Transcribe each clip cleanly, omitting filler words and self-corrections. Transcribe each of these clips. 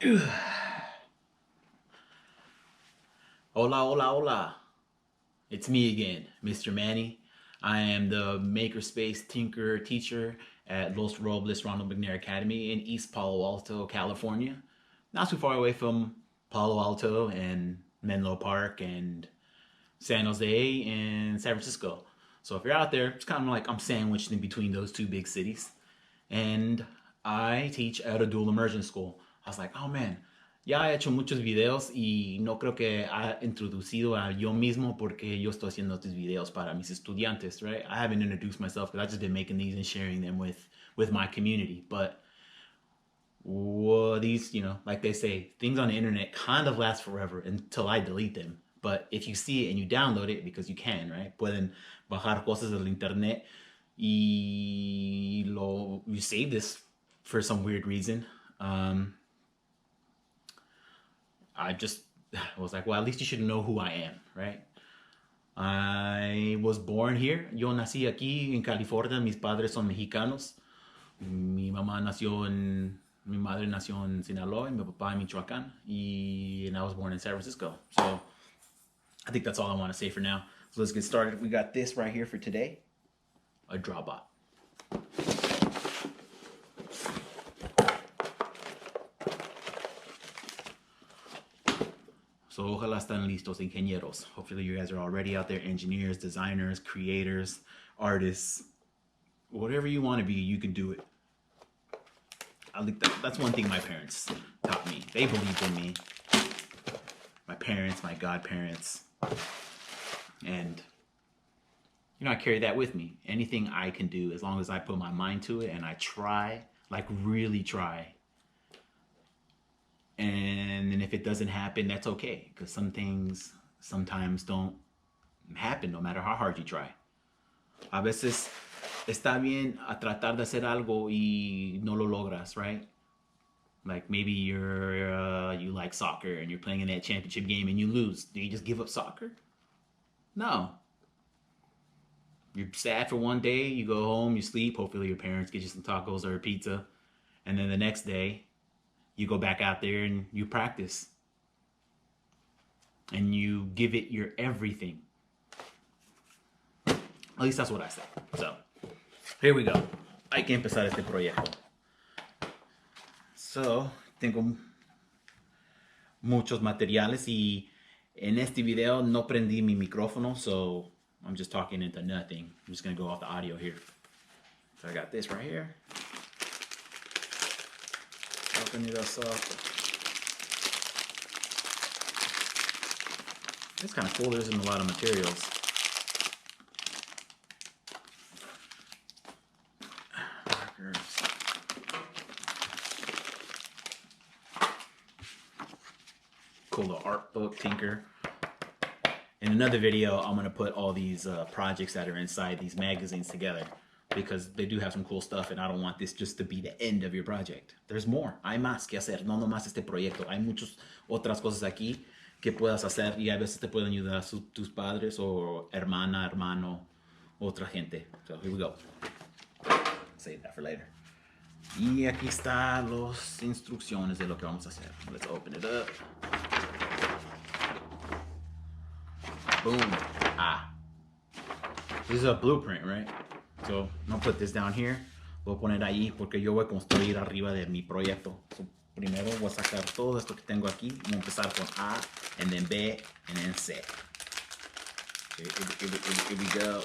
Hola, hola, hola. It's me again, Mr. Manny. I am the Makerspace Tinker teacher at Los Robles Ronald McNair Academy in East Palo Alto, California. Not too far away from Palo Alto and Menlo Park and San Jose and San Francisco. So if you're out there, it's kind of like I'm sandwiched in between those two big cities. And I teach at a dual immersion school. I was like, oh man, ya he hecho muchos videos y no creo que ha introducido a yo mismo porque yo estoy haciendo estos videos para mis estudiantes, right? I haven't introduced myself because I've just been making these and sharing them with my community. But these, like they say, things on the internet kind of last forever until I delete them. But if you see it and you download it, because you can, right? Pueden bajar cosas del internet y you save this for some weird reason. I just was like, well, at least you should know who I am, right? I was born here. Yo nací aquí en California. Mis padres son mexicanos. Mi madre nació en Sinaloa y mi papá en Michoacán. And I was born in San Francisco. So I think that's all I want to say for now. So let's get started. We got this right here for today, a DrawBot. So ojalá están listos, ingenieros. Hopefully you guys are already out there, engineers, designers, creators, artists. Whatever you want to be, you can do it. I think that's one thing my parents taught me. They believed in me. My parents, my godparents. And, I carry that with me. Anything I can do, as long as I put my mind to it and I try, like really try. And then if it doesn't happen, that's okay. Because some things sometimes don't happen no matter how hard you try. A veces está bien a tratar de hacer algo y no lo logras, right? Like maybe you like soccer and you're playing in that championship game and you lose. Do you just give up soccer? No. You're sad for one day, you go home, you sleep, hopefully your parents get you some tacos or a pizza, and then the next day you go back out there and you practice. And you give it your everything. At least that's what I say. So, here we go. Hay que empezar este proyecto. So, tengo muchos materiales y en este video no prendí mi micrófono, so I'm just talking into nothing. I'm just gonna go off the audio here. So I got this right here. Open it up. It's kind of cool. There isn't a lot of materials. Cool little art book, Tinker. In another video, I'm going to put all these projects that are inside these magazines together because they do have some cool stuff and I don't want this just to be the end of your project. There's more. Hay más que hacer. No nomás este proyecto. Hay muchas otras cosas aquí que puedas hacer y a veces te pueden ayudar tus padres o hermana, hermano, otra gente. So here we go. Save that for later. Y aquí están las instrucciones de lo que vamos a hacer. Let's open it up. Boom. This is a blueprint, right? So, I'm gonna put this down here. Voy a poner ahí porque yo voy a construir arriba de mi proyecto. So, primero voy a sacar todo esto que tengo aquí. Voy a empezar con A, and then B, and then C. Okay, here we go.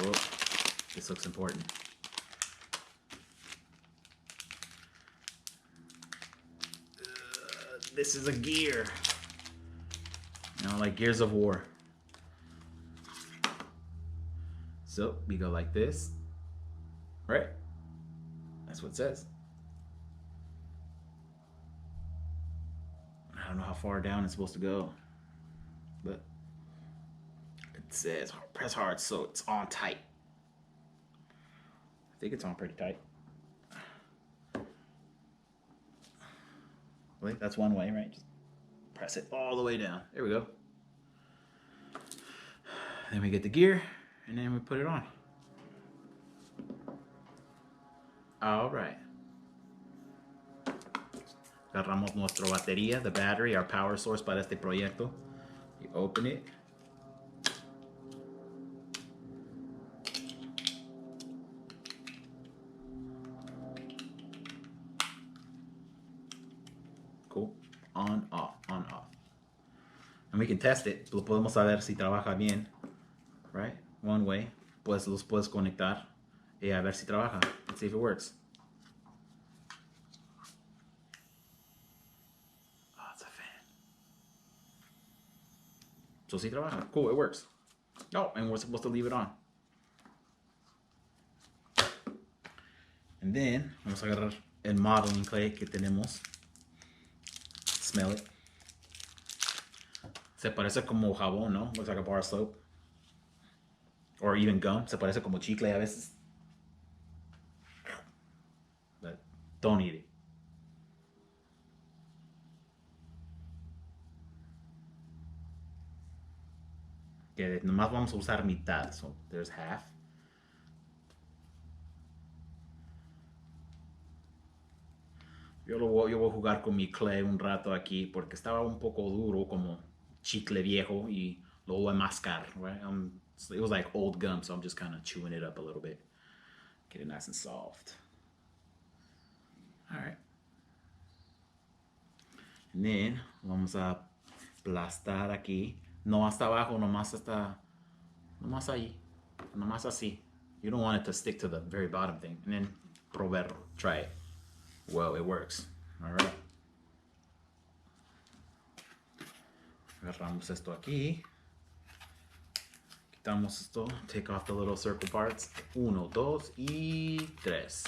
Oh, this looks important. This is a gear. Like Gears of War. So we go like this, right? That's what it says. I don't know how far down it's supposed to go, but it says press hard so it's on tight. I think it's on pretty tight. Wait, that's one way, right? Just press it all the way down. There we go. Then we get the gear, and then we put it on. All right. Agarramos nuestra batería, the battery, our power source para este proyecto. You open it. Cool. On, off, on, off. And we can test it. Lo podemos saber si trabaja bien. Right? One way. Pues los puedes conectar y a ver si trabaja. Let's see if it works. Oh, it's a fan. So si trabaja. Cool, it works. Oh, and we're supposed to leave it on. And then, vamos a agarrar el modeling clay que tenemos. Smell it. Se parece como jabón, ¿no? Looks like a bar of soap. Or even gum. Se parece como chicle a veces. But don't eat it. Que nomás vamos a usar mitad. So there's half. Yo voy a jugar con mi clay un rato aquí porque estaba un poco duro como chicle viejo y lo voy a mascar, right? It was like old gum, so I'm just kind of chewing it up a little bit. Get it nice and soft. All right. And then vamos a aplastar aquí. No hasta abajo, nomás ahí. Nomás así. You don't want it to stick to the very bottom thing. And then probarlo. Try it. Whoa, it works. All right. Agarramos esto aquí. Quitamos esto. Take off the little circle parts. 1, 2 y 3.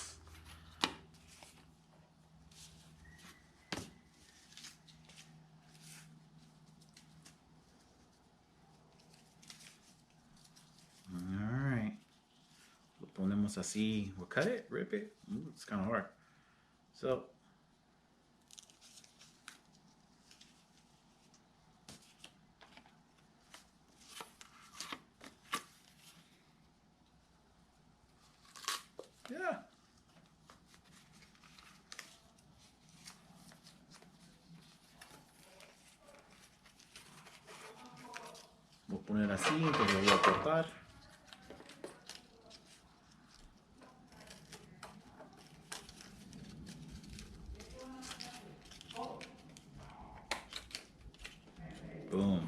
All right. Lo ponemos así. We'll cut it, rip it. Ooh, it's kind of hard. So, yeah. Voy a poner así, entonces lo voy a cortar. Boom.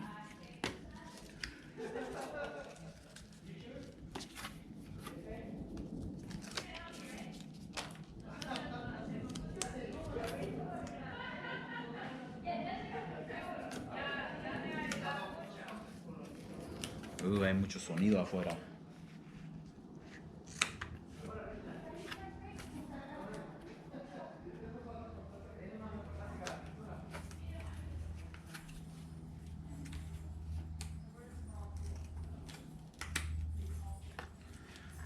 Hay mucho sonido afuera.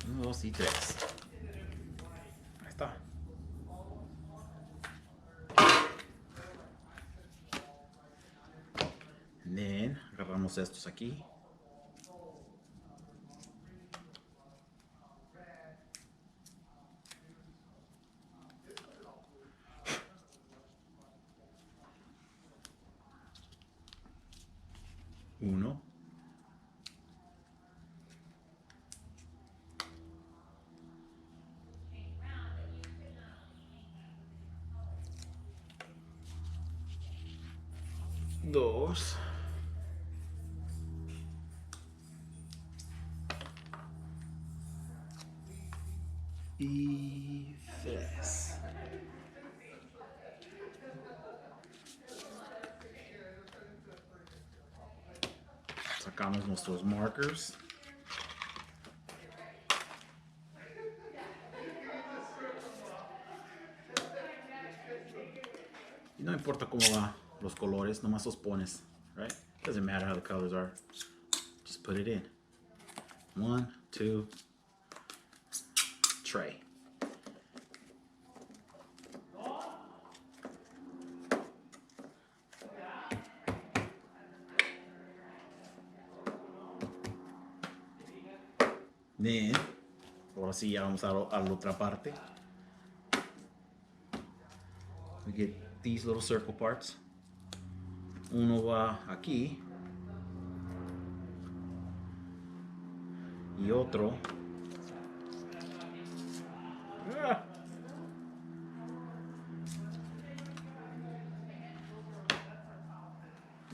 Uno, dos y tres. Ahí está. And then agarramos estos aquí. Uno. Dos. Y tres. Sacamos nuestros markers. Y no importa cómo va los colores, nomás los pones, right? Doesn't matter how the colors are. Just put it in. 1, 2, tray. Then, ahora sí ya vamos a la otra parte. We get these little circle parts. Uno va aquí y otro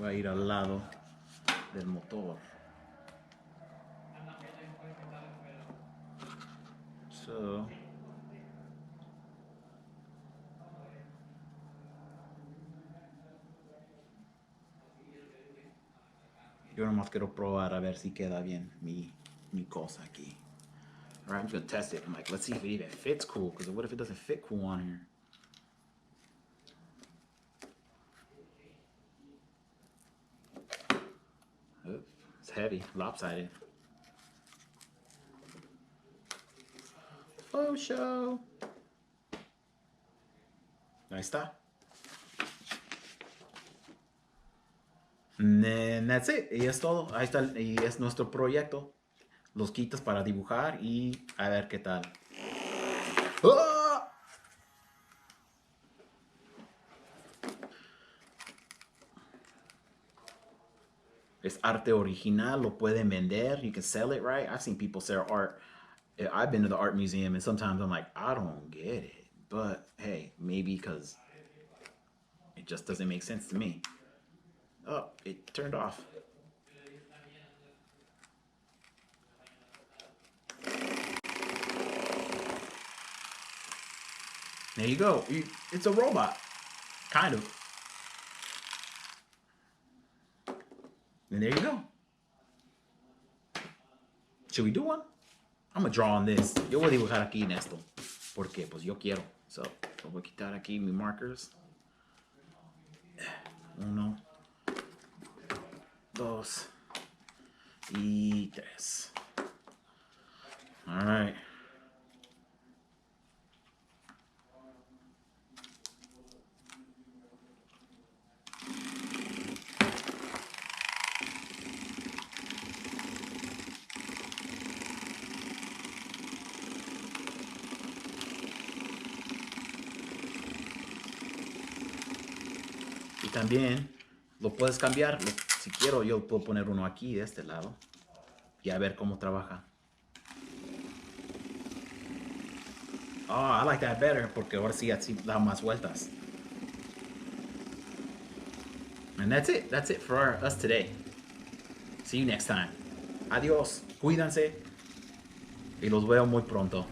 va a ir al lado del motor. So, yo nomás quiero probar a ver si queda bien mi cosa aquí. Alright, I'm just gonna test it. I'm like, let's see if it even fits cool, because what if it doesn't fit cool on here? Oops, it's heavy, lopsided. Faux show. Ahí está. And then that's it. Y es todo. Ahí está. Y es nuestro proyecto. Los quitas para dibujar y a ver qué tal. ¡Ah! Es arte original. Lo pueden vender. You can sell it, right? I've seen people sell art. I've been to the art museum and sometimes I'm like, I don't get it. But hey, maybe because it just doesn't make sense to me. Oh, it turned off. There you go. It's a robot. Kind of. And there you go. Should we do one? I'm gonna draw on this. Yo voy a dibujar aquí en esto. Porque pues yo quiero. So, voy a quitar aquí mis markers. 1, 2 y 3. All right. Y también lo puedes cambiar. Si quiero, yo puedo poner uno aquí de este lado y a ver cómo trabaja. Oh, I like that better porque ahora sí así da más vueltas. And that's it. That's it for us today. See you next time. Adiós. Cuídense. Y los veo muy pronto.